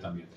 también.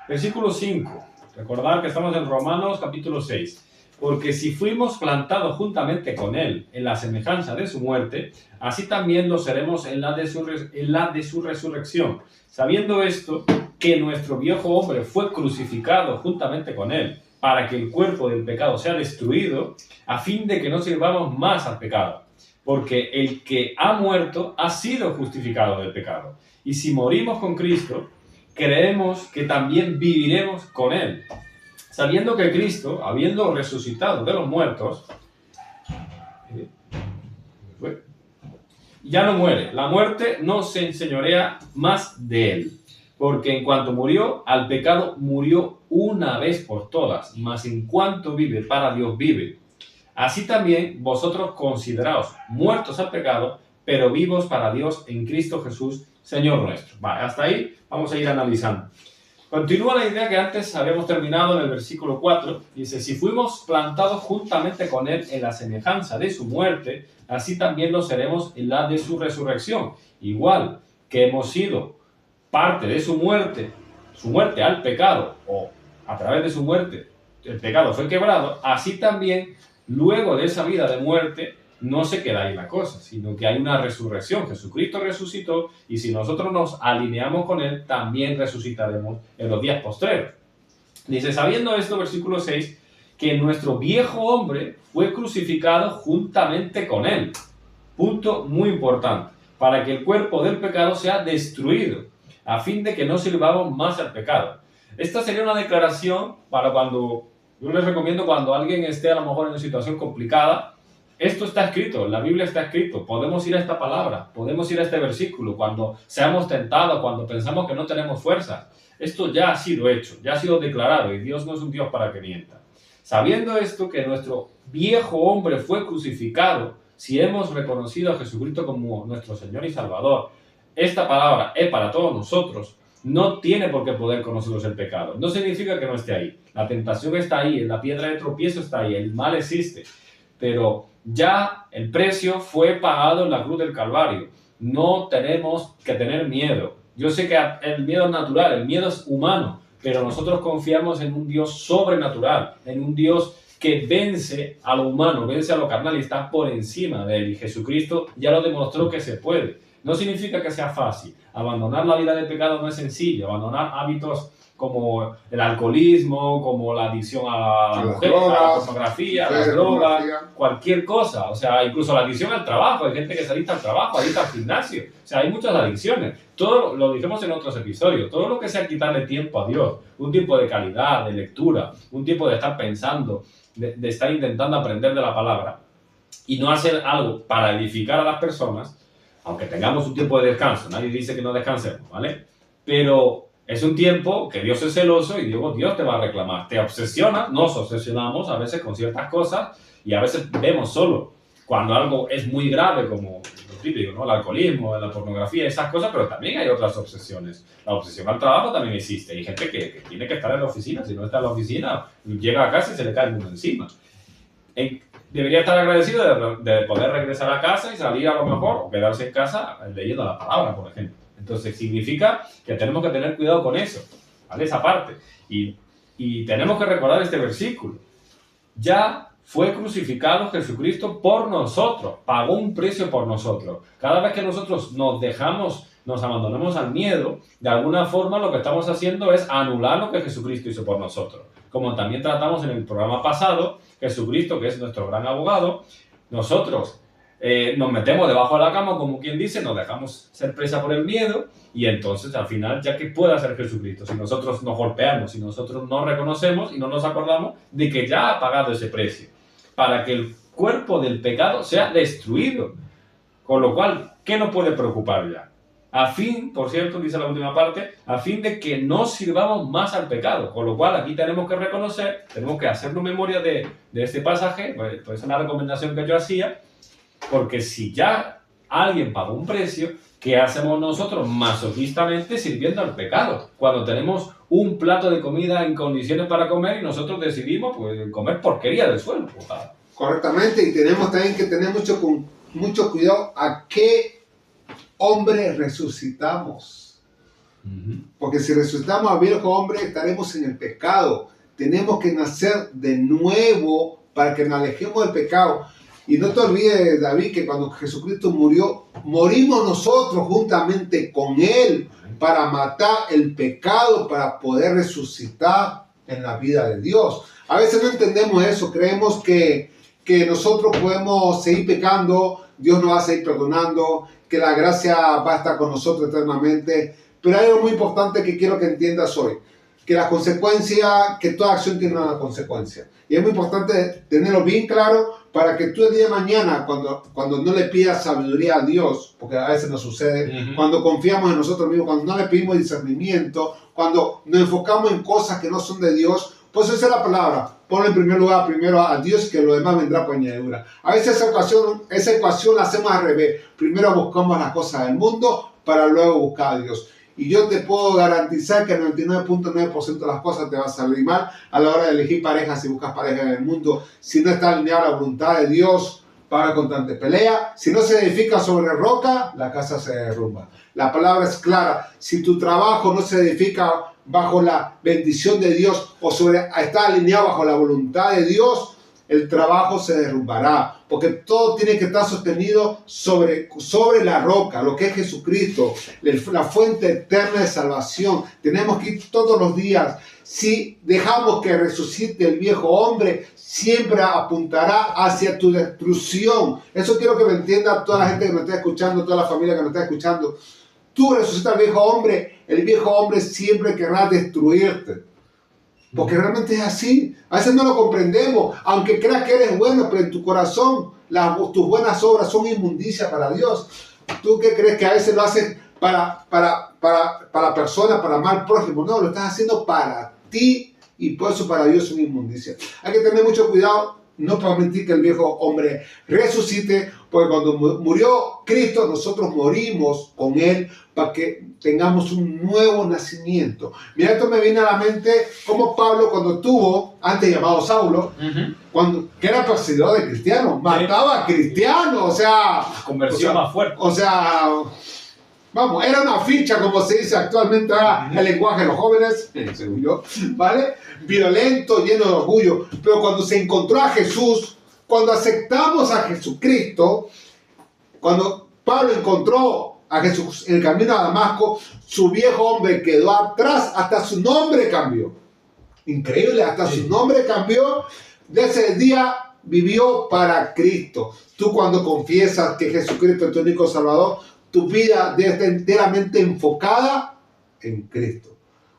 Versículo 5. Recordad que estamos en Romanos capítulo 6. Porque si fuimos plantados juntamente con Él en la semejanza de su muerte, así también lo seremos en la de su resurrección. Sabiendo esto, que nuestro viejo hombre fue crucificado juntamente con Él, para que el cuerpo del pecado sea destruido, a fin de que no sirvamos más al pecado. Porque el que ha muerto ha sido justificado del pecado. Y si morimos con Cristo, creemos que también viviremos con Él. Sabiendo que Cristo, habiendo resucitado de los muertos, ya no muere. La muerte no se enseñorea más de Él. Porque en cuanto murió, al pecado murió una vez por todas. Mas en cuanto vive, para Dios vive. Así también vosotros consideraos muertos al pecado, pero vivos para Dios en Cristo Jesús, Señor nuestro. Vale, hasta ahí vamos a ir analizando. Continúa la idea que antes habíamos terminado en el versículo 4. Dice, si fuimos plantados juntamente con Él en la semejanza de su muerte, así también lo seremos en la de su resurrección. Igual que hemos sido parte de su muerte al pecado, o a través de su muerte el pecado fue quebrado, así también luego de esa vida de muerte no se queda ahí la cosa, sino que hay una resurrección. Jesucristo resucitó y si nosotros nos alineamos con Él, también resucitaremos en los días postreros. Dice, sabiendo esto, versículo 6, que nuestro viejo hombre fue crucificado juntamente con Él. Punto muy importante, para que el cuerpo del pecado sea destruido, a fin de que no sirvamos más al pecado. Esta sería una declaración para cuando, yo les recomiendo cuando alguien esté a lo mejor en una situación complicada. Esto está escrito, la Biblia está escrito, podemos ir a esta palabra, podemos ir a este versículo, cuando seamos tentados, cuando pensamos que no tenemos fuerza. Esto ya ha sido hecho, ya ha sido declarado y Dios no es un Dios para que mienta. Sabiendo esto, que nuestro viejo hombre fue crucificado, si hemos reconocido a Jesucristo como nuestro Señor y Salvador, esta palabra es para todos nosotros, no tiene por qué poder conocernos el pecado. No significa que no esté ahí, la tentación está ahí, la piedra de tropiezo está ahí, el mal existe, pero ya el precio fue pagado en la cruz del Calvario. No tenemos que tener miedo. Yo sé que el miedo es natural, el miedo es humano, pero nosotros confiamos en un Dios sobrenatural, en un Dios que vence a lo humano, vence a lo carnal y está por encima de él. Y Jesucristo ya lo demostró que se puede. No significa que sea fácil. Abandonar la vida de pecado no es sencillo. Abandonar hábitos como el alcoholismo, como la adicción a la mujer, a la pornografía, a las drogas, cualquier cosa. O sea, incluso la adicción al trabajo. Hay gente que se adicta al trabajo, adicta al gimnasio. O sea, hay muchas adicciones. Todo lo dijimos en otros episodios. Todo lo que sea quitarle tiempo a Dios, un tiempo de calidad, de lectura, un tiempo de estar pensando, de estar intentando aprender de la palabra y no hacer algo para edificar a las personas, aunque tengamos un tiempo de descanso. Nadie dice que no descansemos, ¿vale? Pero es un tiempo que Dios es celoso y Dios te va a reclamar. Te obsesiona, nos obsesionamos a veces con ciertas cosas y a veces vemos solo cuando algo es muy grave, como lo típico, ¿no? El alcoholismo, la pornografía, esas cosas, pero también hay otras obsesiones. La obsesión al trabajo también existe. Hay gente que tiene que estar en la oficina. Si no está en la oficina, llega a casa y se le cae el mundo encima. Debería estar agradecido de poder regresar a casa y salir a lo mejor, o quedarse en casa leyendo la palabra, por ejemplo. Entonces significa que tenemos que tener cuidado con eso, ¿vale? Esa parte. Y tenemos que recordar este versículo. Ya fue crucificado Jesucristo por nosotros, pagó un precio por nosotros. Cada vez que nosotros nos abandonamos al miedo, de alguna forma lo que estamos haciendo es anular lo que Jesucristo hizo por nosotros. Como también tratamos en el programa pasado, Jesucristo, que es nuestro gran abogado, nosotros nos metemos debajo de la cama, como quien dice, nos dejamos ser presa por el miedo y entonces al final, ya que puede hacer Jesucristo, si nosotros nos golpeamos, si nosotros no reconocemos y no nos acordamos de que ya ha pagado ese precio, para que el cuerpo del pecado sea destruido. Con lo cual, ¿qué nos puede preocupar ya? A fin, por cierto, dice la última parte, a fin de que no sirvamos más al pecado. Con lo cual, aquí tenemos que reconocer, tenemos que hacernos memoria de este pasaje, pues es una recomendación que yo hacía, porque si ya alguien pagó un precio, ¿qué hacemos nosotros masoquistamente sirviendo al pecado? Cuando tenemos un plato de comida en condiciones para comer y nosotros decidimos pues, comer porquería del suelo. Correctamente, y tenemos también que tener mucho cuidado a qué hombre resucitamos. Porque si resucitamos al viejo hombre, estaremos en el pecado. Tenemos que nacer de nuevo para que nos alejemos del pecado. Y no te olvides, David, que cuando Jesucristo murió, morimos nosotros juntamente con Él para matar el pecado, para poder resucitar en la vida de Dios. A veces no entendemos eso, creemos que nosotros podemos seguir pecando, Dios nos va a seguir perdonando, que la gracia va a estar con nosotros eternamente. Pero hay algo muy importante que quiero que entiendas hoy, que la consecuencia, que toda acción tiene una consecuencia. Y es muy importante tenerlo bien claro para que tú el día de mañana, cuando no le pidas sabiduría a Dios, porque a veces nos sucede, cuando confiamos en nosotros mismos, cuando no le pedimos discernimiento, cuando nos enfocamos en cosas que no son de Dios, pues esa es la palabra. Ponle en primer lugar primero a Dios, que lo demás vendrá por añadidura. A veces esa ecuación la hacemos al revés. Primero buscamos las cosas del mundo para luego buscar a Dios. Y yo te puedo garantizar que el 99.9% de las cosas te va a salir mal a la hora de elegir pareja. Si buscas pareja en el mundo, si no está alineada a la voluntad de Dios, va a haber constante pelea. Si no se edifica sobre roca, la casa se derrumba. La palabra es clara. Si tu trabajo no se edifica bajo la bendición de Dios o está alineado bajo la voluntad de Dios, el trabajo se derrumbará, porque todo tiene que estar sostenido sobre la roca, lo que es Jesucristo, la fuente eterna de salvación. Tenemos que ir todos los días. Si dejamos que resucite el viejo hombre, siempre apuntará hacia tu destrucción. Eso quiero que me entienda toda la gente que me está escuchando, toda la familia que me está escuchando. Tú resucitas al viejo hombre, el viejo hombre siempre querrá destruirte. Porque realmente es así. A veces no lo comprendemos. Aunque creas que eres bueno, pero en tu corazón tus buenas obras son inmundicia para Dios. ¿Tú qué crees que a veces lo haces para personas, para mal prójimo? No, lo estás haciendo para ti y por eso para Dios es una inmundicia. Hay que tener mucho cuidado. No permitir que el viejo hombre resucite, porque cuando murió Cristo, nosotros morimos con Él para que tengamos un nuevo nacimiento. Mira, esto me viene a la mente como Pablo cuando tuvo, antes llamado Saulo, que era perseguidor de cristianos, mataba a cristianos, o sea... La conversión más fuerte. O sea... Vamos, era una ficha, como se dice actualmente el lenguaje de los jóvenes, según yo, ¿vale? Violento, lleno de orgullo. Pero cuando se encontró a Jesús, cuando aceptamos a Jesucristo, cuando Pablo encontró a Jesús en el camino a Damasco, su viejo hombre quedó atrás, hasta su nombre cambió. Increíble, hasta su nombre cambió. De ese día vivió para Cristo. Tú cuando confiesas que Jesucristo es tu único Salvador, tu vida debe estar enteramente enfocada en Cristo.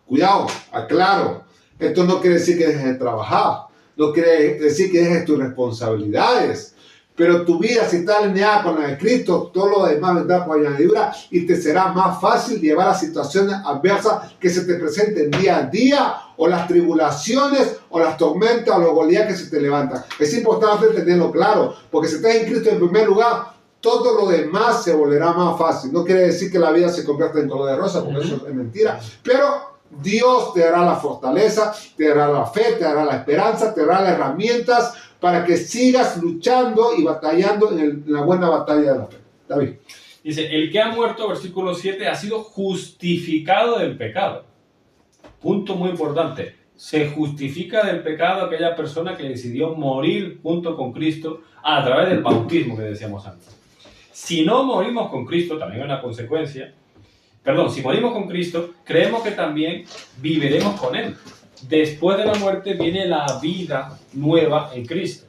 Cuidado, aclaro. Esto no quiere decir que dejes de trabajar. No quiere decir que dejes tus responsabilidades. Pero tu vida, si está alineada con la de Cristo, todo lo demás vendrá por añadidura y te será más fácil llevar las situaciones adversas que se te presenten día a día, o las tribulaciones, o las tormentas, o los Goliat que se te levantan. Es importante tenerlo claro, porque si estás en Cristo en primer lugar, todo lo demás se volverá más fácil. No quiere decir que la vida se convierta en color de rosa, porque eso es mentira. Pero Dios te dará la fortaleza, te dará la fe, te dará la esperanza, te dará las herramientas para que sigas luchando y batallando en la buena batalla de la fe. David. Dice, el que ha muerto, versículo 7, ha sido justificado del pecado. Punto muy importante. Se justifica del pecado aquella persona que decidió morir junto con Cristo a través del bautismo que decíamos antes. Si no morimos con Cristo, también hay una consecuencia. Perdón, si morimos con Cristo, creemos que también viviremos con Él. Después de la muerte viene la vida nueva en Cristo.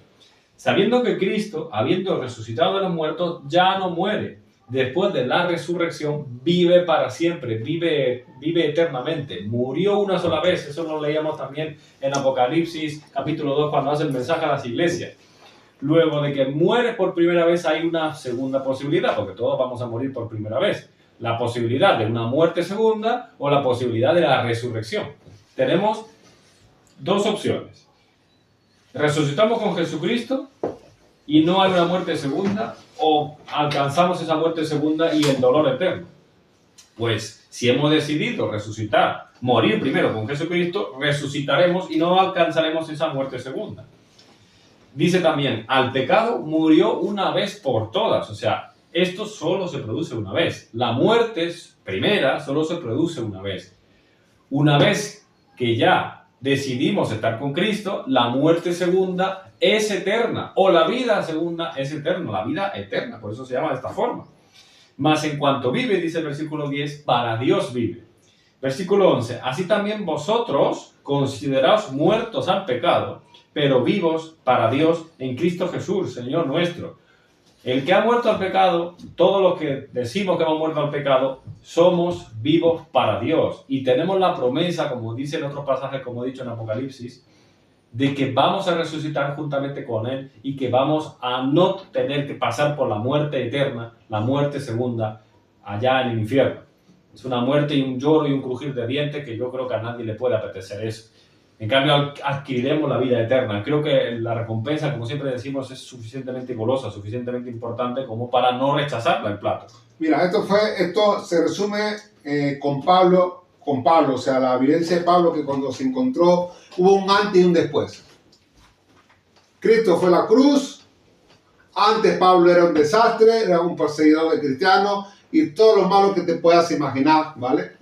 Sabiendo que Cristo, habiendo resucitado de los muertos, ya no muere. Después de la resurrección, vive para siempre, vive eternamente. Murió una sola vez, eso lo leíamos también en Apocalipsis, capítulo 2, cuando hace el mensaje a las iglesias. Luego de que mueres por primera vez, hay una segunda posibilidad, porque todos vamos a morir por primera vez. La posibilidad de una muerte segunda o la posibilidad de la resurrección. Tenemos dos opciones. Resucitamos con Jesucristo y no hay una muerte segunda, o alcanzamos esa muerte segunda y el dolor eterno. Pues si hemos decidido resucitar, morir primero con Jesucristo, resucitaremos y no alcanzaremos esa muerte segunda. Dice también, al pecado murió una vez por todas. O sea, esto solo se produce una vez. La muerte primera solo se produce una vez. Una vez que ya decidimos estar con Cristo, la muerte segunda es eterna, o la vida segunda es eterna, la vida eterna, por eso se llama de esta forma. Mas en cuanto vive, dice el versículo 10, para Dios vive. Versículo 11, así también vosotros consideraos muertos al pecado, pero vivos para Dios en Cristo Jesús, Señor nuestro. El que ha muerto al pecado, todos los que decimos que hemos muerto al pecado, somos vivos para Dios. Y tenemos la promesa, como dice en otros pasajes, como he dicho en Apocalipsis, de que vamos a resucitar juntamente con Él y que vamos a no tener que pasar por la muerte eterna, la muerte segunda, allá en el infierno. Es una muerte y un lloro y un crujir de dientes que yo creo que a nadie le puede apetecer eso. En cambio, adquiriremos la vida eterna. Creo que la recompensa, como siempre decimos, es suficientemente golosa, suficientemente importante como para no rechazarla el plato. Mira, esto se resume con Pablo, o sea, la vivencia de Pablo, que cuando se encontró, hubo un antes y un después. Cristo fue la cruz, antes Pablo era un desastre, era un perseguidor de cristianos y todo lo malo que te puedas imaginar, ¿vale?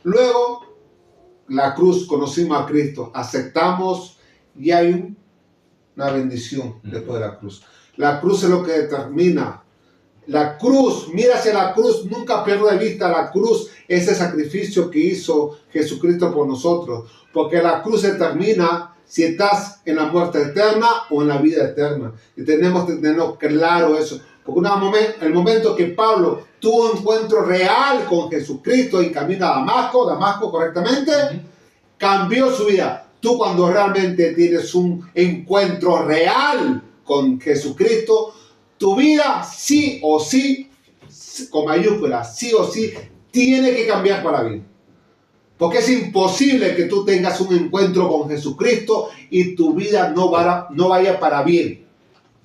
Luego, la cruz, conocimos a Cristo, aceptamos y hay una bendición después de la cruz. La cruz es lo que determina. La cruz, mira hacia la cruz, nunca pierda de vista la cruz, ese sacrificio que hizo Jesucristo por nosotros, porque la cruz determina si estás en la muerte eterna o en la vida eterna. Y tenemos que tener claro eso, porque el momento que Pablo tuvo un encuentro real con Jesucristo en camino a Damasco correctamente, cambió su vida. Tú cuando realmente tienes un encuentro real con Jesucristo, tu vida sí o sí, con mayúsculas, sí o sí, tiene que cambiar para bien. Porque es imposible que tú tengas un encuentro con Jesucristo y tu vida no vaya para bien.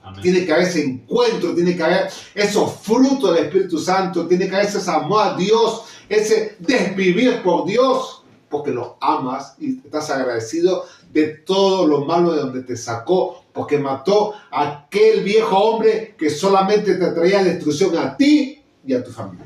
Amén. Tiene que haber ese encuentro, tiene que haber esos frutos del Espíritu Santo, tiene que haber ese amor a Dios, ese desvivir por Dios, porque lo amas y estás agradecido de todo lo malo de donde te sacó, porque mató a aquel viejo hombre que solamente te traía destrucción a ti y a tu familia.